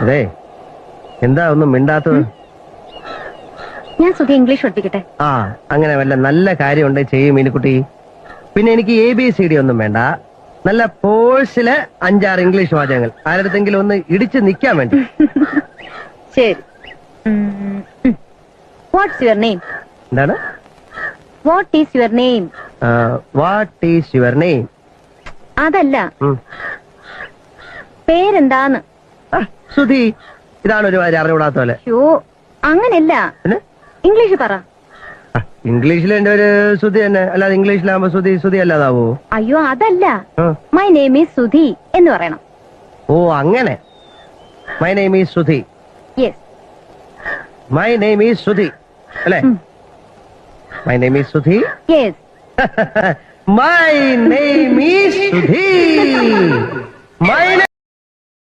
അതെ, എന്താ ഒന്നും മിണ്ടാത്തത്? ഞാൻ സുഖം ഇംഗ്ലീഷ് പഠിപ്പിക്കട്ടെ. ആ, അങ്ങനെ വല്ല നല്ല കാര്യമുണ്ട് ചെയ്യും മീനുക്കുട്ടി. പിന്നെ എനിക്ക് ABCD ഒന്നും വേണ്ട. നല്ല പോഴ്സില് 5-6 ഇംഗ്ലീഷ് വാചകങ്ങൾ ആരടുത്തെങ്കിലും ഒന്ന് ഇടിച്ച് നിൽക്കാൻ വേണ്ടി. ശരി. What's your name? എന്താണ്? What is your name? What is your name? അതല്ല, പേരെന്താന്ന്. സുധി. ഇതാണ് ഒരു അറിഞ്ഞുകൂടാത്ത പോലെ. അങ്ങനല്ല, ഇംഗ്ലീഷ് പറ. ഇംഗ്ലീഷിൽ എന്റെ ഒരു സുധി തന്നെ, അല്ലാതെ ഇംഗ്ലീഷിലാകുമ്പോ സുധി സുധി അല്ലാതാവോ? അയ്യോ അതല്ല, മൈ നെയിം ഈസ് സുധി എന്ന് പറയണം. ഓ അങ്ങനെ. My name is Sudhi. Yes, my name is Sudhi അല്ലേ? My name is Sudhi. Yes. My name is Sudhi. My